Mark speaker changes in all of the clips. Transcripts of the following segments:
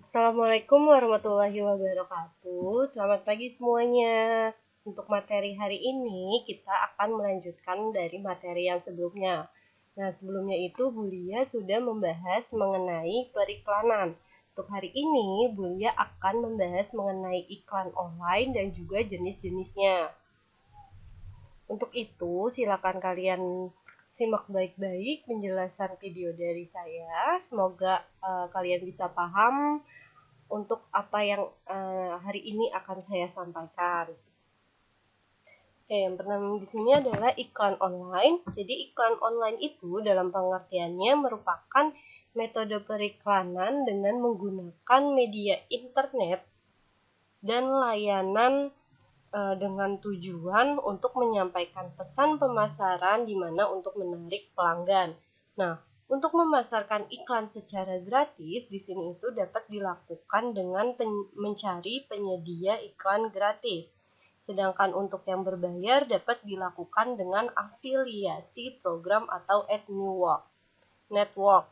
Speaker 1: Assalamualaikum warahmatullahi wabarakatuh. Selamat pagi semuanya. Untuk materi hari ini kita akan melanjutkan dari materi yang sebelumnya. Nah, sebelumnya itu Bulia sudah membahas mengenai periklanan. Untuk hari ini Bulia akan membahas mengenai iklan online dan juga jenis-jenisnya. Untuk itu, silakan kalian simak baik-baik penjelasan video dari saya. Semoga kalian bisa paham untuk apa yang hari ini akan saya sampaikan. Oke, yang pertama di sini adalah iklan online. Jadi iklan online itu dalam pengertiannya merupakan metode periklanan dengan menggunakan media internet dan layanan dengan tujuan untuk menyampaikan pesan pemasaran di mana untuk menarik pelanggan. Nah, untuk memasarkan iklan secara gratis di sini itu dapat dilakukan dengan mencari penyedia iklan gratis. Sedangkan untuk yang berbayar dapat dilakukan dengan afiliasi program atau ad network.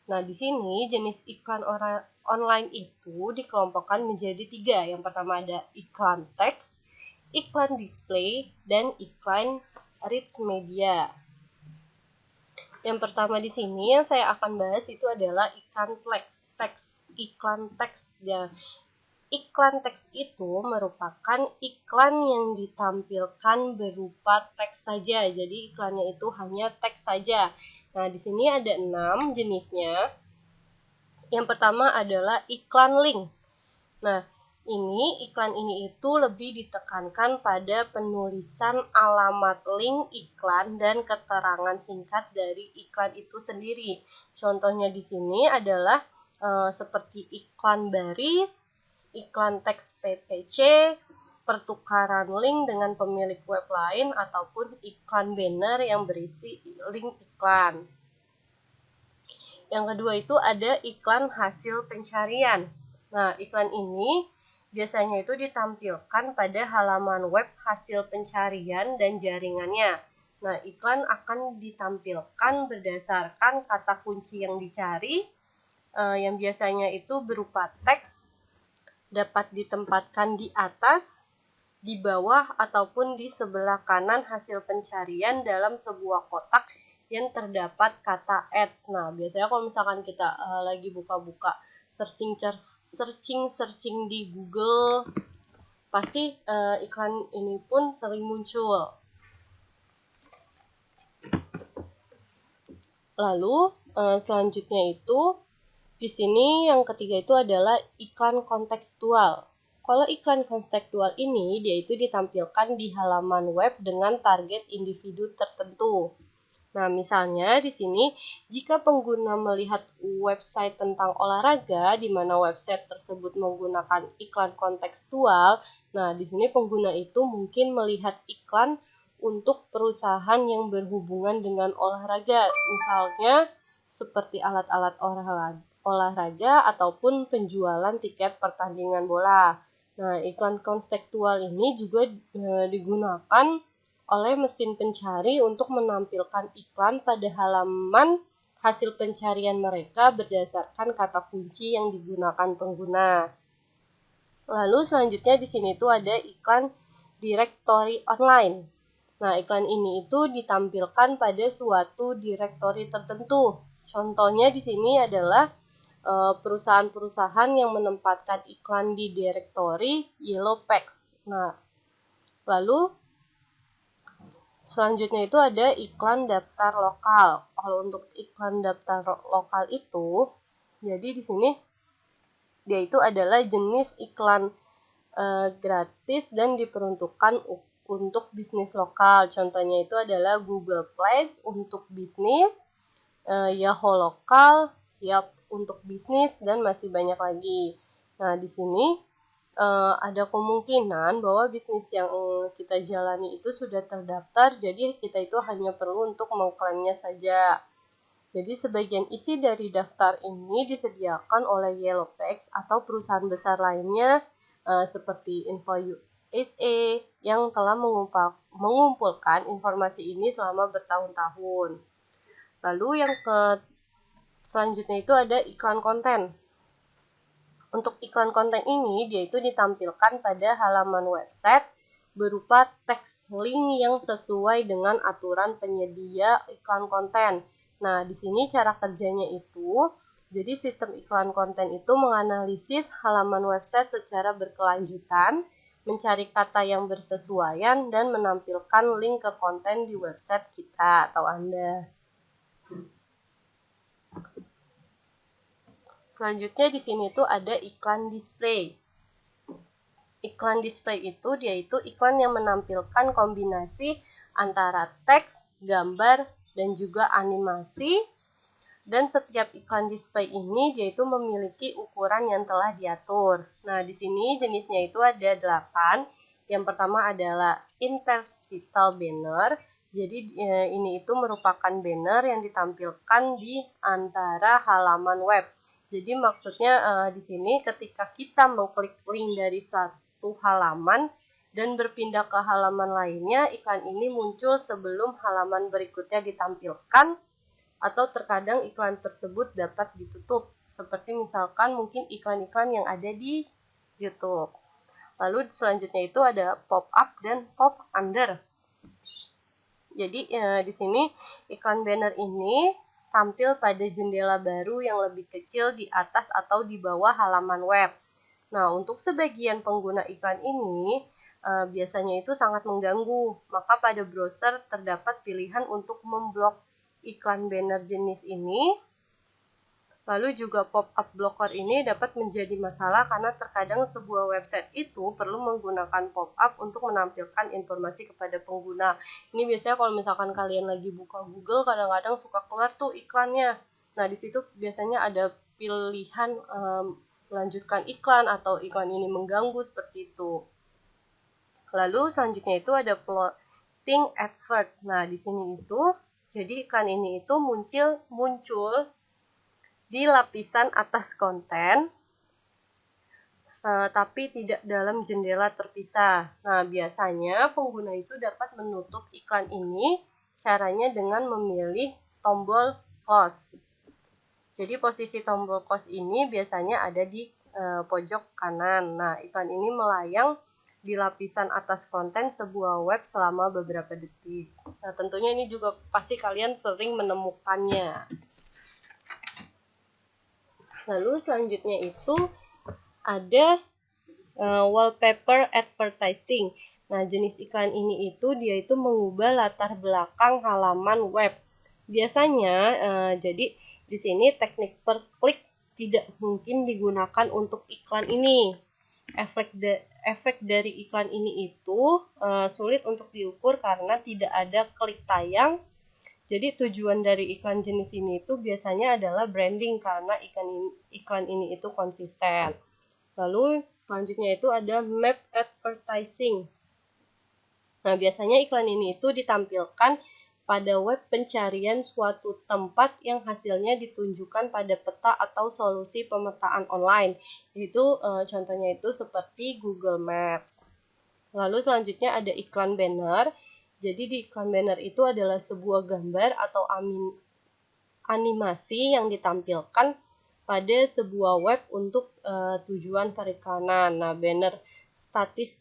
Speaker 1: Nah, di sini jenis iklan online itu dikelompokkan menjadi 3. Yang pertama ada iklan teks, iklan display, dan iklan rich media. Yang pertama di sini yang saya akan bahas itu adalah iklan teks. Iklan teks ya. Iklan teks itu merupakan iklan yang ditampilkan berupa teks saja. Jadi iklannya itu hanya teks saja. Nah, di sini ada 6 jenisnya. Yang pertama adalah iklan link. Nah, iklan ini itu lebih ditekankan pada penulisan alamat link iklan dan keterangan singkat dari iklan itu sendiri. Contohnya di sini adalah seperti iklan baris, iklan teks PPC, pertukaran link dengan pemilik web lain, ataupun iklan banner yang berisi link iklan. Yang kedua itu ada iklan hasil pencarian. Nah, iklan ini biasanya itu ditampilkan pada halaman web hasil pencarian dan jaringannya. Nah, iklan akan ditampilkan berdasarkan kata kunci yang dicari, yang biasanya itu berupa teks, dapat ditempatkan di atas, di bawah, ataupun di sebelah kanan hasil pencarian dalam sebuah kotak yang terdapat kata ads. Nah, biasanya kalau misalkan kita lagi buka-buka searching di Google, pasti iklan ini pun sering muncul. Lalu selanjutnya itu di sini yang ketiga itu adalah iklan kontekstual. Kalau iklan kontekstual ini dia itu ditampilkan di halaman web dengan target individu tertentu. Nah, misalnya di sini jika pengguna melihat website tentang olahraga di mana website tersebut menggunakan iklan kontekstual, nah di sini pengguna itu mungkin melihat iklan untuk perusahaan yang berhubungan dengan olahraga, misalnya seperti alat-alat olahraga ataupun penjualan tiket pertandingan bola. Nah, iklan kontekstual ini juga digunakan oleh mesin pencari untuk menampilkan iklan pada halaman hasil pencarian mereka berdasarkan kata kunci yang digunakan pengguna. Lalu selanjutnya di sini tuh ada iklan directory online. Nah, iklan ini itu ditampilkan pada suatu directory tertentu. Contohnya di sini adalah perusahaan-perusahaan yang menempatkan iklan di directory Yellow Pages. Nah, lalu selanjutnya itu ada iklan daftar lokal. Kalau untuk iklan daftar lokal itu, jadi di sini dia itu adalah jenis iklan gratis dan diperuntukkan untuk bisnis lokal. Contohnya itu adalah Google Plays untuk bisnis, Yahoo lokal, Yelp untuk bisnis, dan masih banyak lagi. Nah, di sini ada kemungkinan bahwa bisnis yang kita jalani itu sudah terdaftar, jadi kita itu hanya perlu untuk mengklaimnya saja. Jadi sebagian isi dari daftar ini disediakan oleh Yellow Pages atau perusahaan besar lainnya seperti Info USA yang telah mengumpulkan informasi ini selama bertahun-tahun. Lalu yang selanjutnya itu ada iklan konten. Untuk iklan konten ini, dia itu ditampilkan pada halaman website berupa teks link yang sesuai dengan aturan penyedia iklan konten. Nah, di sini cara kerjanya itu, jadi sistem iklan konten itu menganalisis halaman website secara berkelanjutan, mencari kata yang bersesuaian, dan menampilkan link ke konten di website kita atau Anda. Selanjutnya di sini tuh ada iklan display. Iklan display itu dia itu iklan yang menampilkan kombinasi antara teks, gambar, dan juga animasi. Dan setiap iklan display ini dia itu memiliki ukuran yang telah diatur. Nah, di sini jenisnya itu ada 8. Yang pertama adalah interstitial banner. Jadi ini itu merupakan banner yang ditampilkan di antara halaman web. Jadi maksudnya di sini ketika kita mengklik link dari suatu halaman dan berpindah ke halaman lainnya, iklan ini muncul sebelum halaman berikutnya ditampilkan, atau terkadang iklan tersebut dapat ditutup, seperti misalkan mungkin iklan-iklan yang ada di YouTube. Lalu selanjutnya itu ada pop-up dan pop-under. Jadi di sini iklan banner ini tampil pada jendela baru yang lebih kecil di atas atau di bawah halaman web. Nah, untuk sebagian pengguna iklan ini biasanya itu sangat mengganggu. Maka pada browser terdapat pilihan untuk memblok iklan banner jenis ini. Lalu juga pop-up blocker ini dapat menjadi masalah karena terkadang sebuah website itu perlu menggunakan pop-up untuk menampilkan informasi kepada pengguna. Ini biasanya kalau misalkan kalian lagi buka Google, kadang-kadang suka keluar tuh iklannya. Nah, di situ biasanya ada pilihan melanjutkan iklan atau iklan ini mengganggu seperti itu. Lalu selanjutnya itu ada floating advert. Nah, di sini itu jadi iklan ini itu muncul di lapisan atas konten, tapi tidak dalam jendela terpisah. Nah, biasanya pengguna itu dapat menutup iklan ini caranya dengan memilih tombol close. Jadi posisi tombol close ini biasanya ada di pojok kanan. Nah, iklan ini melayang di lapisan atas konten sebuah web selama beberapa detik. Nah, tentunya ini juga pasti kalian sering menemukannya. Lalu selanjutnya itu ada wallpaper advertising. Nah, jenis iklan ini itu dia itu mengubah latar belakang halaman web. Biasanya jadi di sini teknik per klik tidak mungkin digunakan untuk iklan ini. Efek dari iklan ini itu sulit untuk diukur karena tidak ada klik tayang. Jadi tujuan dari iklan jenis ini itu biasanya adalah branding karena iklan ini itu konsisten. Lalu selanjutnya itu ada map advertising. Nah, biasanya iklan ini itu ditampilkan pada web pencarian suatu tempat yang hasilnya ditunjukkan pada peta atau solusi pemetaan online. Itu contohnya itu seperti Google Maps. Lalu selanjutnya ada iklan banner. Jadi di iklan banner itu adalah sebuah gambar atau animasi yang ditampilkan pada sebuah web untuk tujuan periklanan. Nah, banner statis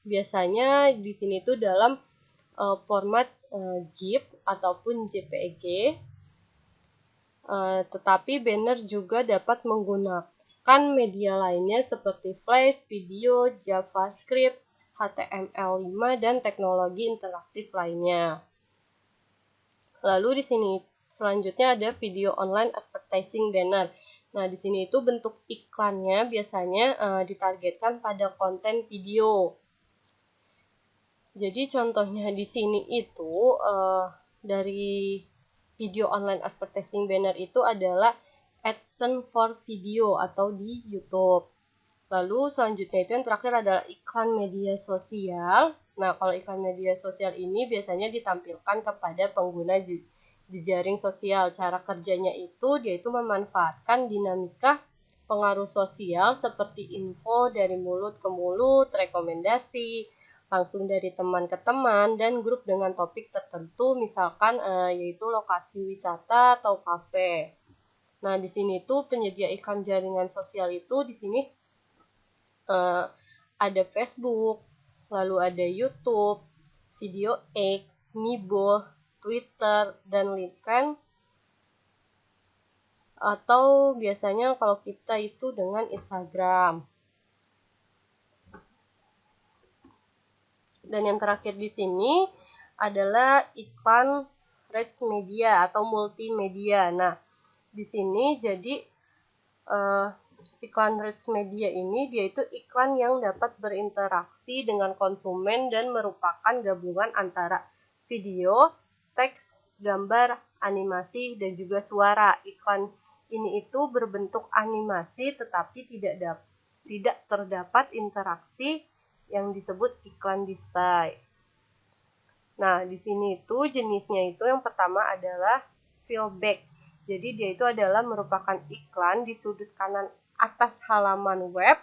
Speaker 1: biasanya di sini itu dalam format GIF ataupun JPEG. Tetapi banner juga dapat menggunakan media lainnya seperti Flash, video, JavaScript, HTML5, dan teknologi interaktif lainnya. Lalu di sini selanjutnya ada video online advertising banner. Nah, di sini itu bentuk iklannya biasanya ditargetkan pada konten video. Jadi contohnya di sini itu dari video online advertising banner itu adalah AdSense for video atau di YouTube. Lalu selanjutnya itu yang terakhir adalah iklan media sosial. Nah, kalau iklan media sosial ini biasanya ditampilkan kepada pengguna jejaring sosial. Cara kerjanya itu dia itu memanfaatkan dinamika pengaruh sosial seperti info dari mulut ke mulut, rekomendasi langsung dari teman ke teman, dan grup dengan topik tertentu, misalkan yaitu lokasi wisata atau kafe. Nah, di sini tuh penyedia iklan jaringan sosial itu di sini ada Facebook, lalu ada YouTube, Video X, Mibo, Twitter, dan LinkedIn. Atau biasanya kalau kita itu dengan Instagram. Dan yang terakhir di sini adalah iklan rich media atau multimedia. Nah, di sini jadi iklan rich media ini dia itu iklan yang dapat berinteraksi dengan konsumen dan merupakan gabungan antara video, teks, gambar, animasi, dan juga suara. Iklan ini itu berbentuk animasi tetapi tidak terdapat interaksi yang disebut iklan display. Nah, di sini itu jenisnya itu yang pertama adalah fillback. Jadi dia itu adalah merupakan iklan di sudut kanan atas halaman web,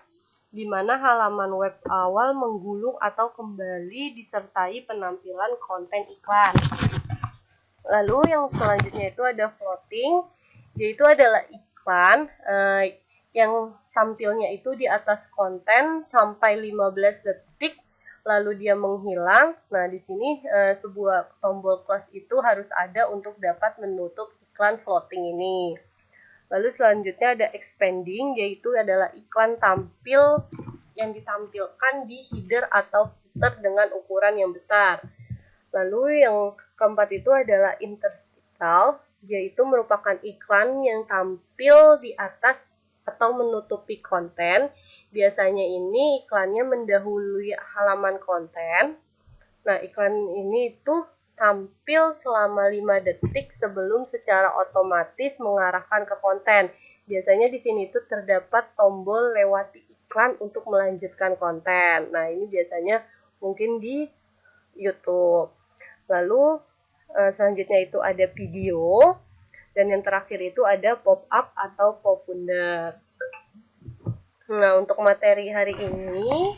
Speaker 1: di mana halaman web awal menggulung atau kembali disertai penampilan konten iklan. Lalu yang selanjutnya itu ada floating, yaitu adalah iklan yang tampilnya itu di atas konten sampai 15 detik, lalu dia menghilang. Nah, di sini sebuah tombol close itu harus ada untuk dapat menutup iklan floating ini. Lalu selanjutnya ada expanding, yaitu adalah iklan tampil yang ditampilkan di header atau footer dengan ukuran yang besar. Lalu yang keempat itu adalah interstitial, yaitu merupakan iklan yang tampil di atas atau menutupi konten. Biasanya ini iklannya mendahului halaman konten. Nah, iklan ini itu tampil selama 5 detik sebelum secara otomatis mengarahkan ke konten. Biasanya di sini itu terdapat tombol lewati iklan untuk melanjutkan konten. Nah, ini biasanya mungkin di YouTube. Lalu selanjutnya itu ada video, dan yang terakhir itu ada pop-up atau pop-under. Nah, untuk materi hari ini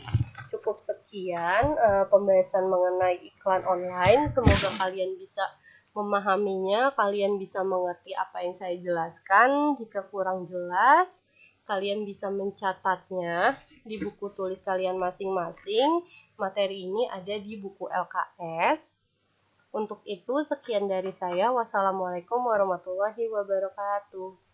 Speaker 1: cukup sekian pembahasan mengenai iklan online. Semoga kalian bisa memahaminya, kalian bisa mengerti apa yang saya jelaskan. Jika kurang jelas, kalian bisa mencatatnya di buku tulis kalian masing-masing. Materi ini ada di buku LKS. Untuk itu, sekian dari saya. Wassalamualaikum warahmatullahi wabarakatuh.